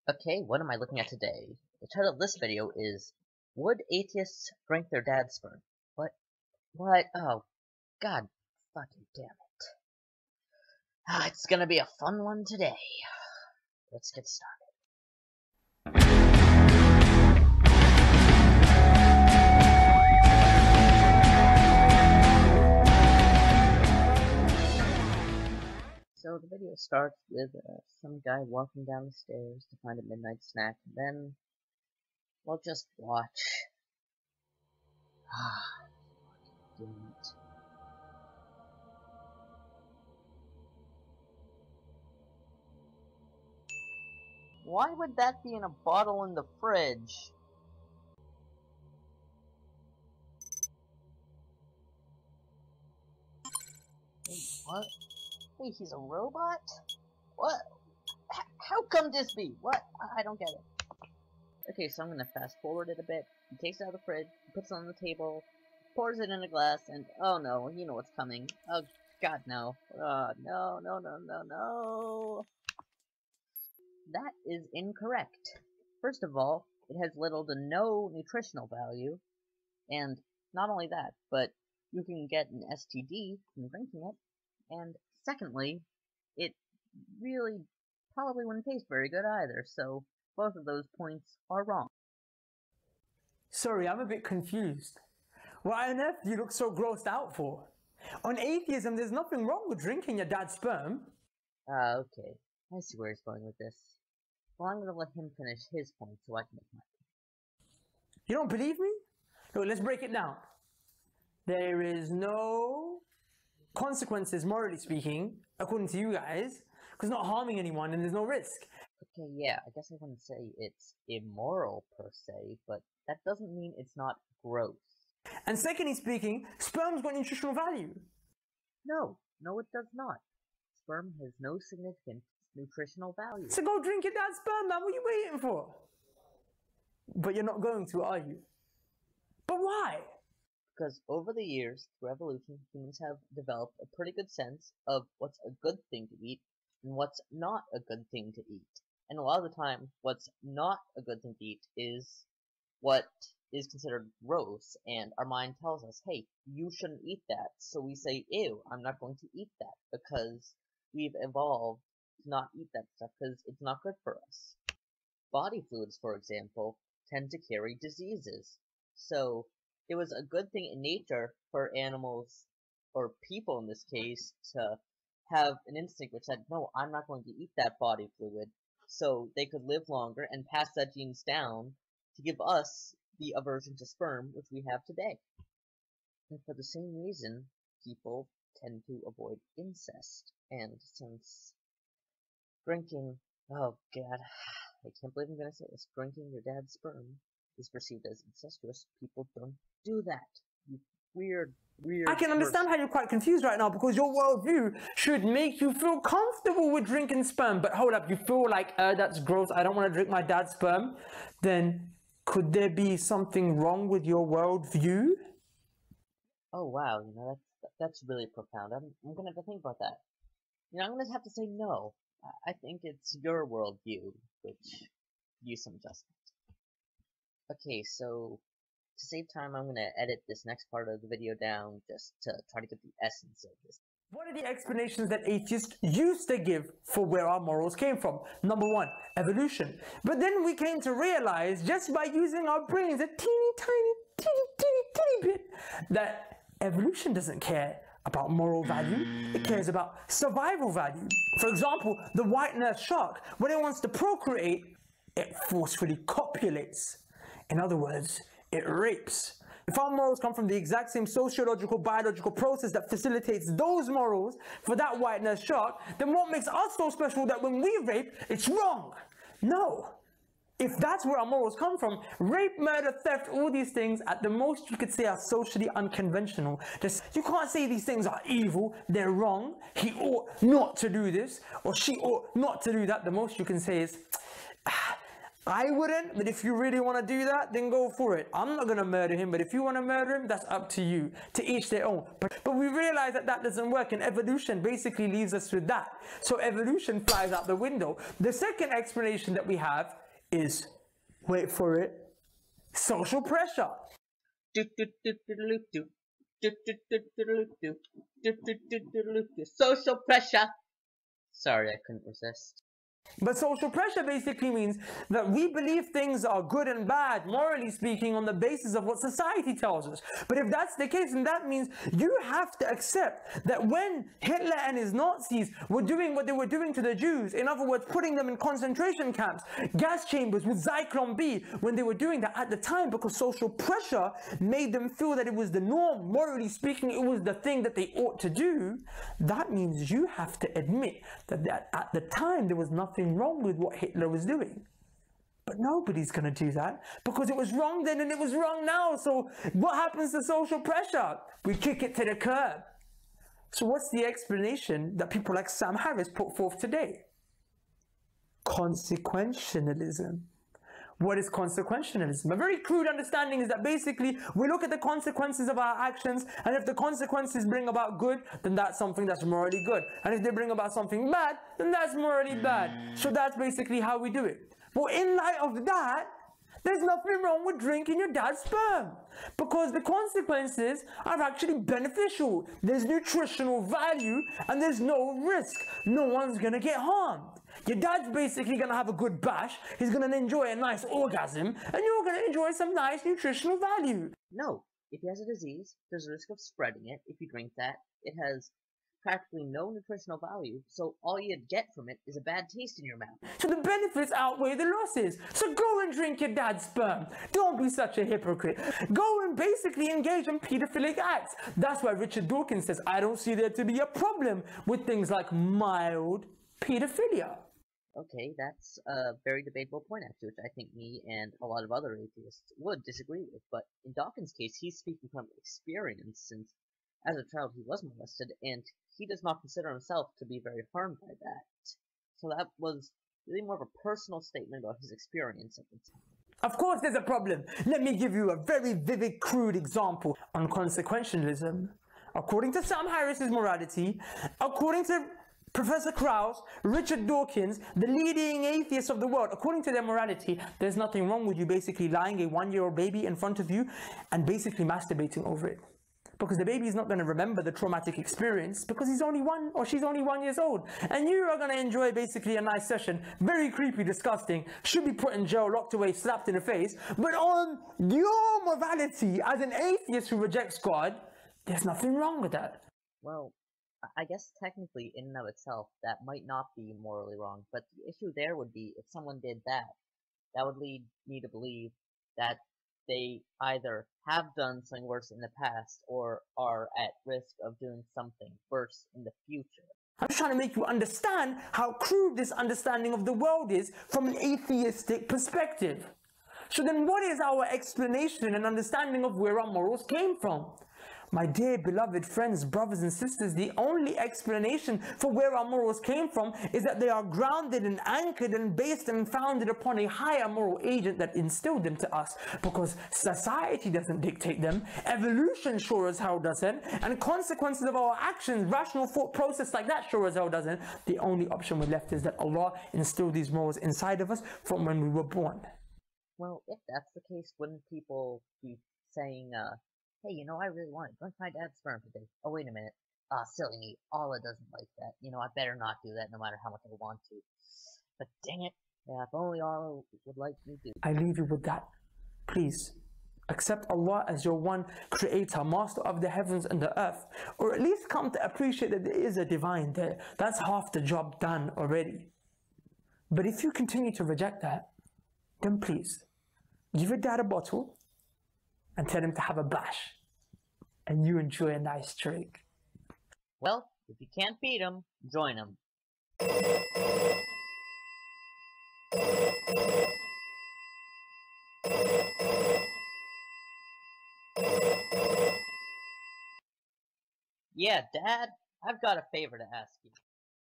Okay, what am I looking at today? The title of this video is, Would Atheists Drink Their Dad's Sperm? What? What? Oh, god fucking damn it. It's gonna be a fun one today. Let's get started. So the video starts with some guy walking down the stairs to find a midnight snack, and then we'll just watch. Damn it. Why would that be in a bottle in the fridge? Wait, what? Wait, he's a robot? What? How come this be? What? I don't get it. Okay, so I'm gonna fast forward it a bit. He takes it out of the fridge, puts it on the table, pours it in a glass, and oh no, you know what's coming. Oh god, no. No. That is incorrect. First of all, it has little to no nutritional value, and not only that, but you can get an STD from drinking it, and secondly, it really probably wouldn't taste very good either, so both of those points are wrong. Sorry, I'm a bit confused. Why on earth do you look so grossed out for? On atheism, there's nothing wrong with drinking your dad's sperm. Okay. I see where he's going with this. Well, I'm gonna let him finish his point so I can make mine. You don't believe me? Look, let's break it down. There is no consequences, morally speaking, according to you guys, because it's not harming anyone and there's no risk. Okay, yeah, I guess I wouldn't say it's immoral per se, but that doesn't mean it's not gross. And secondly speaking, sperm's got nutritional value. No, it does not. Sperm has no significant nutritional value. So go drink your dad's sperm, man. What are you waiting for? But you're not going to, are you? But why? Because over the years, through evolution, humans have developed a pretty good sense of what's a good thing to eat and what's not a good thing to eat. And a lot of the time, what's not a good thing to eat is what is considered gross, and our mind tells us, hey, you shouldn't eat that. So we say, ew, I'm not going to eat that, because we've evolved to not eat that stuff because it's not good for us. Body fluids, for example, tend to carry diseases. So it was a good thing in nature for animals, or people in this case, to have an instinct which said, no, I'm not going to eat that body fluid, so they could live longer and pass that genes down to give us the aversion to sperm which we have today. And for the same reason, people tend to avoid incest. And since drinking, oh god, I can't believe I'm gonna say this, drinking your dad's sperm is perceived as incestuous, people don't do that. You weird I can understand how you're quite confused right now, because your worldview should make you feel comfortable with drinking sperm. But hold up, you feel like, that's gross, I don't want to drink my dad's sperm. Then could there be something wrong with your worldview? Oh wow, you know, that's really profound. I'm gonna have to think about that. You know, I'm gonna have to say no. I think it's your worldview which needs some adjustment. Okay, so to save time, I'm gonna edit this next part of the video down just to try to get the essence of this. What are the explanations that atheists used to give for where our morals came from? Number one, evolution. But then we came to realize, just by using our brains a teeny tiny bit, that evolution doesn't care about moral value, it cares about survival value. For example, the white nurse shark, when it wants to procreate, it forcefully copulates. In other words, it rapes. If our morals come from the exact same sociological, biological process that facilitates those morals for that white nurse shark, then what makes us so special that when we rape, it's wrong? No. If that's where our morals come from, rape, murder, theft, all these things, at the most you could say are socially unconventional. You can't say these things are evil, they're wrong, he ought not to do this, or she ought not to do that. The most you can say is, I wouldn't, but if you really want to do that, then go for it. I'm not going to murder him, but if you want to murder him, that's up to you. To each their own. But we realize that that doesn't work, and evolution basically leaves us with that. So evolution flies out the window. The second explanation that we have is, wait for it, social pressure. Social pressure. Sorry, I couldn't resist. But social pressure basically means that we believe things are good and bad, morally speaking, on the basis of what society tells us. But if that's the case, then that means you have to accept that when Hitler and his Nazis were doing what they were doing to the Jews, in other words, putting them in concentration camps, gas chambers with Zyklon B, when they were doing that at the time, because social pressure made them feel that it was the norm, morally speaking, it was the thing that they ought to do, that means you have to admit that at the time there was nothing wrong with what Hitler was doing. But nobody's going to do that because it was wrong then and it was wrong now. So what happens to social pressure? We kick it to the curb. So what's the explanation that people like Sam Harris put forth today? Consequentialism. What is consequentialism? A very crude understanding is that basically we look at the consequences of our actions, and if the consequences bring about good, then that's something that's morally good. And if they bring about something bad, then that's morally bad. So that's basically how we do it. Well, in light of that, there's nothing wrong with drinking your dad's sperm because the consequences are actually beneficial. There's nutritional value and there's no risk. No one's gonna get harmed. Your dad's basically gonna have a good bash, he's gonna enjoy a nice orgasm, and you're gonna enjoy some nice nutritional value. No, if he has a disease, there's a risk of spreading it. If you drink that, it has practically no nutritional value, so all you'd get from it is a bad taste in your mouth. So the benefits outweigh the losses. So go and drink your dad's sperm. Don't be such a hypocrite. Go and basically engage in pedophilic acts. That's why Richard Dawkins says, I don't see there to be a problem with things like mild pedophilia. Okay, that's a very debatable point, actually, which I think me and a lot of other atheists would disagree with. But in Dawkins' case, he's speaking from experience, since as a child he was molested, and he does not consider himself to be very harmed by that. So that was really more of a personal statement about his experience at the time. Of course there's a problem. Let me give you a very vivid, crude example on consequentialism. According to Sam Harris's morality, according to Professor Krauss, Richard Dawkins, the leading atheists of the world, according to their morality, there's nothing wrong with you basically lying a one-year-old baby in front of you and basically masturbating over it. Because the baby is not going to remember the traumatic experience because he's only 1 or she's only 1 year old. And you are going to enjoy basically a nice session. Very creepy, disgusting, should be put in jail, locked away, slapped in the face. But on your morality as an atheist who rejects God, there's nothing wrong with that. Well, I guess technically in and of itself that might not be morally wrong, but the issue there would be if someone did that, that would lead me to believe that they either have done something worse in the past or are at risk of doing something worse in the future. I'm trying to make you understand how crude this understanding of the world is from an atheistic perspective. So then what is our explanation and understanding of where our morals came from? My dear beloved friends, brothers and sisters, the only explanation for where our morals came from is that they are grounded and anchored and based and founded upon a higher moral agent that instilled them to us. Because society doesn't dictate them, evolution sure as hell doesn't, and consequences of our actions, rational thought process like that sure as hell doesn't. The only option we're left is that Allah instilled these morals inside of us from when we were born. Well, if that's the case, wouldn't people be saying, hey, you know, I really want to drink my dad's sperm today. Oh, wait a minute. Silly me. Allah doesn't like that. You know, I better not do that no matter how much I want to. But dang it. Yeah, if only Allah would like me to. I leave you with that. Please, accept Allah as your one creator, master of the heavens and the earth. Or at least come to appreciate that there is a divine there. That's half the job done already. But if you continue to reject that, then please, give your dad a bottle and tell him to have a bash, and you enjoy a nice drink. Well, if you can't beat him, join him. Yeah, Dad, I've got a favor to ask you.